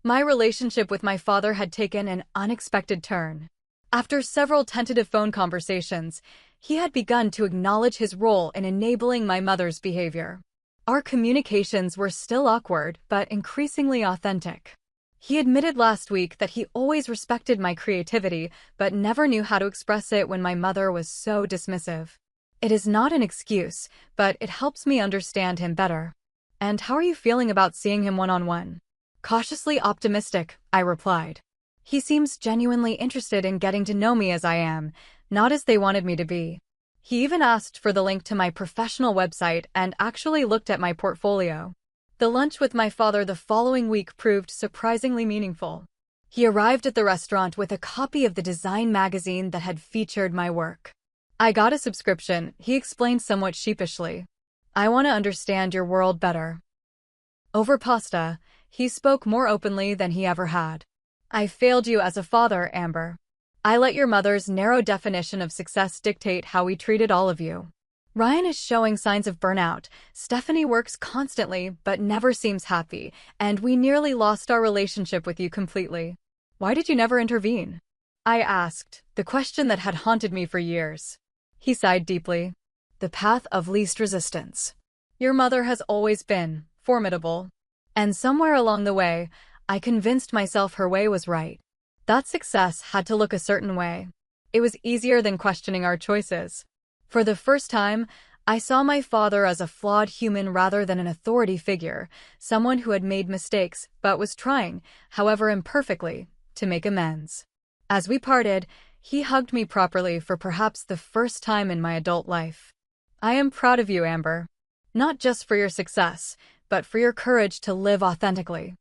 My relationship with my father had taken an unexpected turn. After several tentative phone conversations, he had begun to acknowledge his role in enabling my mother's behavior. Our communications were still awkward, but increasingly authentic. He admitted last week that he always respected my creativity, but never knew how to express it when my mother was so dismissive. "It is not an excuse, but it helps me understand him better." "And how are you feeling about seeing him one-on-one?" "Cautiously optimistic," I replied. "He seems genuinely interested in getting to know me as I am, not as they wanted me to be." He even asked for the link to my professional website and actually looked at my portfolio. The lunch with my father the following week proved surprisingly meaningful. He arrived at the restaurant with a copy of the design magazine that had featured my work. "I got a subscription," he explained somewhat sheepishly. "I want to understand your world better." Over pasta, he spoke more openly than he ever had. "I failed you as a father, Amber. I let your mother's narrow definition of success dictate how we treated all of you. Ryan is showing signs of burnout. Stephanie works constantly but never seems happy, and we nearly lost our relationship with you completely. Why did you never intervene?" I asked, the question that had haunted me for years. He sighed deeply. "The path of least resistance. Your mother has always been formidable. And somewhere along the way, I convinced myself her way was right. That success had to look a certain way. It was easier than questioning our choices. For the first time, I saw my father as a flawed human rather than an authority figure, someone who had made mistakes but was trying, however imperfectly, to make amends. As we parted, he hugged me properly for perhaps the first time in my adult life. "I am proud of you, Amber. Not just for your success, but for your courage to live authentically.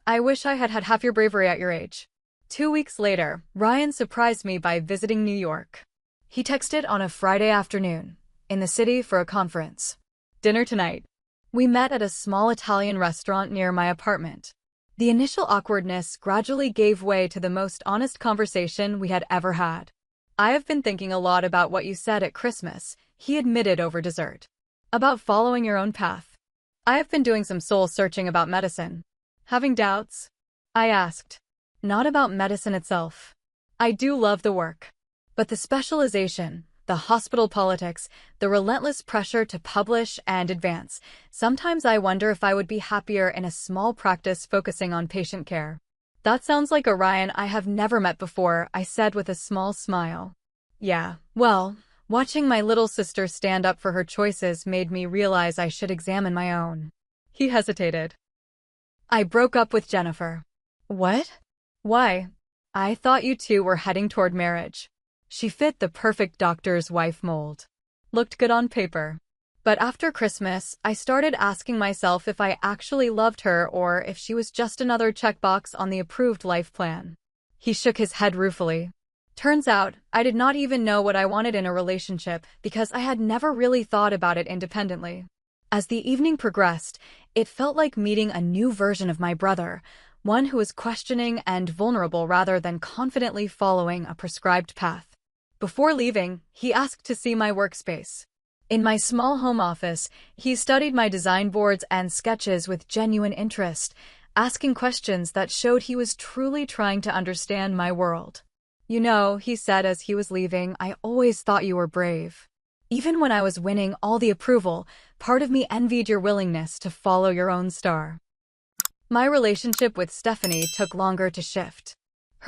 I wish I had had half your bravery at your age." 2 weeks later, Ryan surprised me by visiting New York. He texted on a Friday afternoon, "In the city for a conference. Dinner tonight." We met at a small Italian restaurant near my apartment. The initial awkwardness gradually gave way to the most honest conversation we had ever had. "I have been thinking a lot about what you said at Christmas," he admitted over dessert. "About following your own path. I have been doing some soul searching about medicine." "Having doubts?" I asked. "Not about medicine itself. I do love the work. But the specialization, the hospital politics, the relentless pressure to publish and advance. Sometimes I wonder if I would be happier in a small practice focusing on patient care." "That sounds like a Ryan I have never met before," I said with a small smile. "Yeah, well, watching my little sister stand up for her choices made me realize I should examine my own." He hesitated. "I broke up with Jennifer." "What? Why?" "I thought you two were heading toward marriage. She fit the perfect doctor's wife mold. Looked good on paper. But after Christmas, I started asking myself if I actually loved her or if she was just another checkbox on the approved life plan." He shook his head ruefully. "Turns out, I did not even know what I wanted in a relationship because I had never really thought about it independently." As the evening progressed, it felt like meeting a new version of my brother, one who was questioning and vulnerable rather than confidently following a prescribed path. Before leaving, he asked to see my workspace. In my small home office, he studied my design boards and sketches with genuine interest, asking questions that showed he was truly trying to understand my world. "You know," he said as he was leaving, "I always thought you were brave. Even when I was winning all the approval, part of me envied your willingness to follow your own star." My relationship with Stephanie took longer to shift.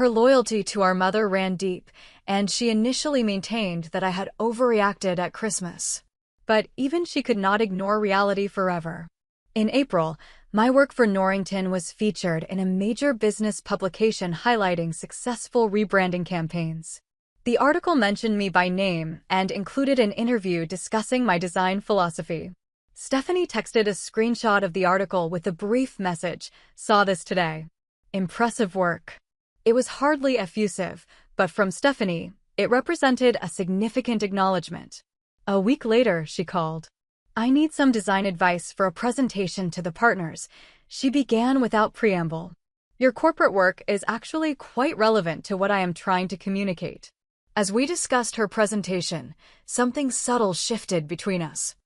Her loyalty to our mother ran deep, and she initially maintained that I had overreacted at Christmas. But even she could not ignore reality forever. In April, my work for Norrington was featured in a major business publication highlighting successful rebranding campaigns. The article mentioned me by name and included an interview discussing my design philosophy. Stephanie texted a screenshot of the article with a brief message, "Saw this today. Impressive work." It was hardly effusive, but from Stephanie, it represented a significant acknowledgement. A week later, she called. "I need some design advice for a presentation to the partners," she began without preamble. "Your corporate work is actually quite relevant to what I am trying to communicate." As we discussed her presentation, something subtle shifted between us.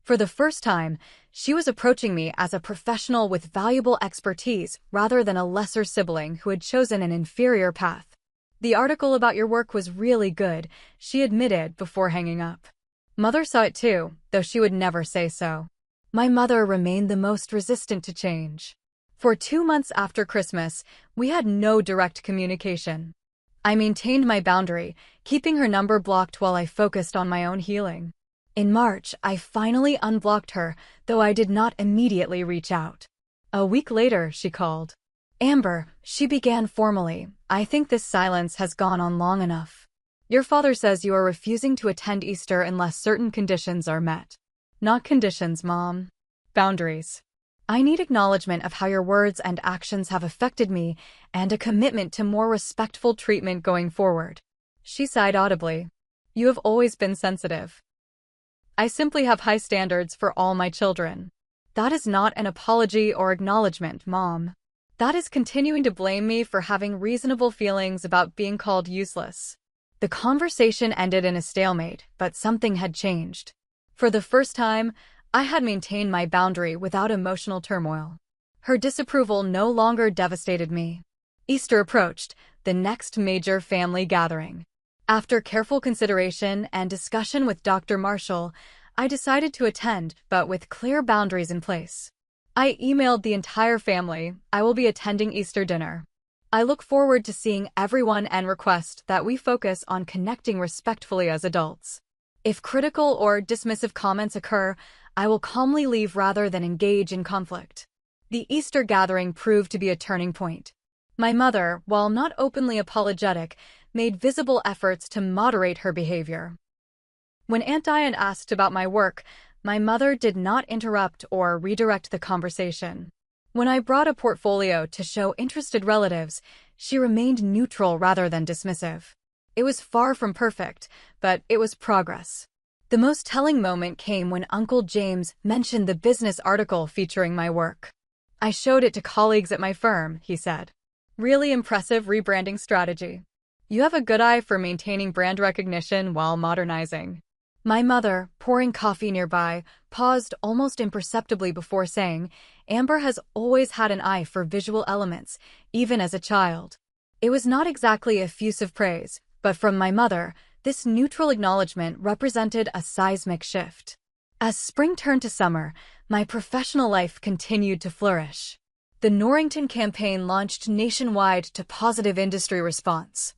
For the first time, she was approaching me as a professional with valuable expertise rather than a lesser sibling who had chosen an inferior path. "The article about your work was really good," she admitted before hanging up. Mother saw it too, though she would never say so. My mother remained the most resistant to change. For 2 months after Christmas, we had no direct communication. I maintained my boundary, keeping her number blocked while I focused on my own healing. In March, I finally unblocked her, though I did not immediately reach out. A week later, she called. "Amber," she began formally, "I think this silence has gone on long enough. Your father says you are refusing to attend Easter unless certain conditions are met." "Not conditions, Mom. Boundaries. I need acknowledgement of how your words and actions have affected me and a commitment to more respectful treatment going forward." She sighed audibly. "You have always been sensitive. I simply have high standards for all my children." "That is not an apology or acknowledgement, Mom. That is continuing to blame me for having reasonable feelings about being called useless." The conversation ended in a stalemate, but something had changed. For the first time, I had maintained my boundary without emotional turmoil. Her disapproval no longer devastated me. Easter approached, the next major family gathering. After careful consideration and discussion with Dr. Marshall, I decided to attend, but with clear boundaries in place. I emailed the entire family, "I will be attending Easter dinner. I look forward to seeing everyone and request that we focus on connecting respectfully as adults. If critical or dismissive comments occur, I will calmly leave rather than engage in conflict." The Easter gathering proved to be a turning point. My mother, while not openly apologetic, made visible efforts to moderate her behavior. When Aunt Diane asked about my work, my mother did not interrupt or redirect the conversation. When I brought a portfolio to show interested relatives, she remained neutral rather than dismissive. It was far from perfect, but it was progress. The most telling moment came when Uncle James mentioned the business article featuring my work. "I showed it to colleagues at my firm," he said. "Really impressive rebranding strategy. You have a good eye for maintaining brand recognition while modernizing." My mother, pouring coffee nearby, paused almost imperceptibly before saying, "Amber has always had an eye for visual elements, even as a child." It was not exactly effusive praise, but from my mother, this neutral acknowledgement represented a seismic shift. As spring turned to summer, my professional life continued to flourish. The Norrington campaign launched nationwide to positive industry response.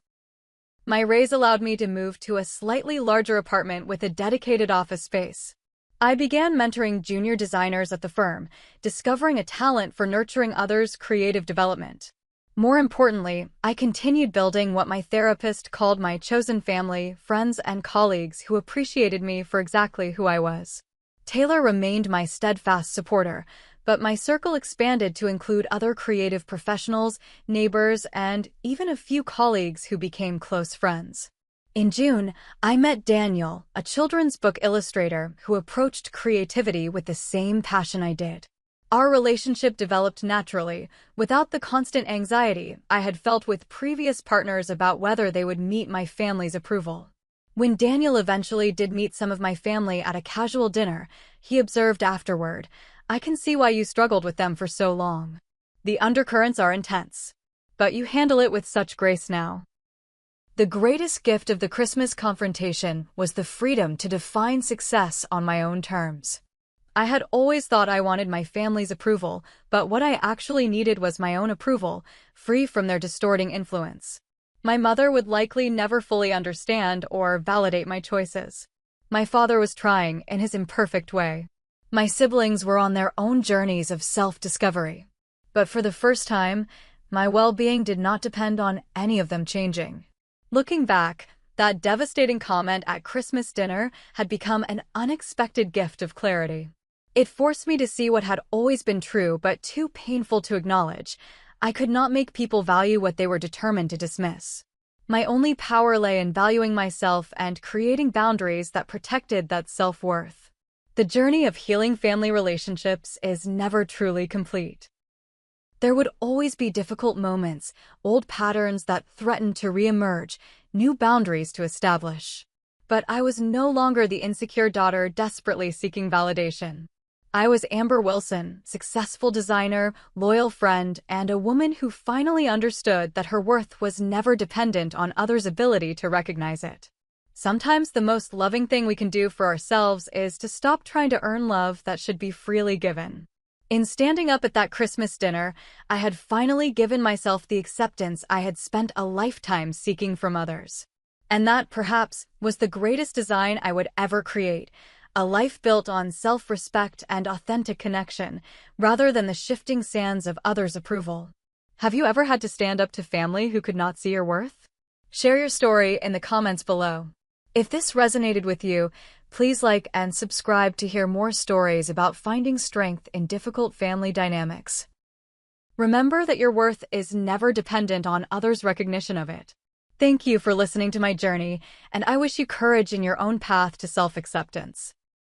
My raise allowed me to move to a slightly larger apartment with a dedicated office space. I began mentoring junior designers at the firm, discovering a talent for nurturing others' creative development. More importantly, I continued building what my therapist called my chosen family, friends and colleagues who appreciated me for exactly who I was. Taylor remained my steadfast supporter, but my circle expanded to include other creative professionals, neighbors, and even a few colleagues who became close friends. In June, I met Daniel, a children's book illustrator who approached creativity with the same passion I did. Our relationship developed naturally, without the constant anxiety I had felt with previous partners about whether they would meet my family's approval. When Daniel eventually did meet some of my family at a casual dinner, he observed afterward, "I can see why you struggled with them for so long. The undercurrents are intense, but you handle it with such grace now." The greatest gift of the Christmas confrontation was the freedom to define success on my own terms. I had always thought I wanted my family's approval, but what I actually needed was my own approval, free from their distorting influence. My mother would likely never fully understand or validate my choices. My father was trying in his imperfect way. My siblings were on their own journeys of self-discovery. But for the first time, my well-being did not depend on any of them changing. Looking back, that devastating comment at Christmas dinner had become an unexpected gift of clarity. It forced me to see what had always been true but too painful to acknowledge. I could not make people value what they were determined to dismiss. My only power lay in valuing myself and creating boundaries that protected that self-worth. The journey of healing family relationships is never truly complete. There would always be difficult moments, old patterns that threatened to re-emerge, new boundaries to establish. But I was no longer the insecure daughter desperately seeking validation. I was Amber Wilson, successful designer, loyal friend, and a woman who finally understood that her worth was never dependent on others' ability to recognize it. Sometimes the most loving thing we can do for ourselves is to stop trying to earn love that should be freely given. In standing up at that Christmas dinner, I had finally given myself the acceptance I had spent a lifetime seeking from others. And that, perhaps, was the greatest design I would ever create, a life built on self-respect and authentic connection, rather than the shifting sands of others' approval. Have you ever had to stand up to family who could not see your worth? Share your story in the comments below. If this resonated with you, please like and subscribe to hear more stories about finding strength in difficult family dynamics. Remember that your worth is never dependent on others' recognition of it. Thank you for listening to my journey, and I wish you courage in your own path to self-acceptance.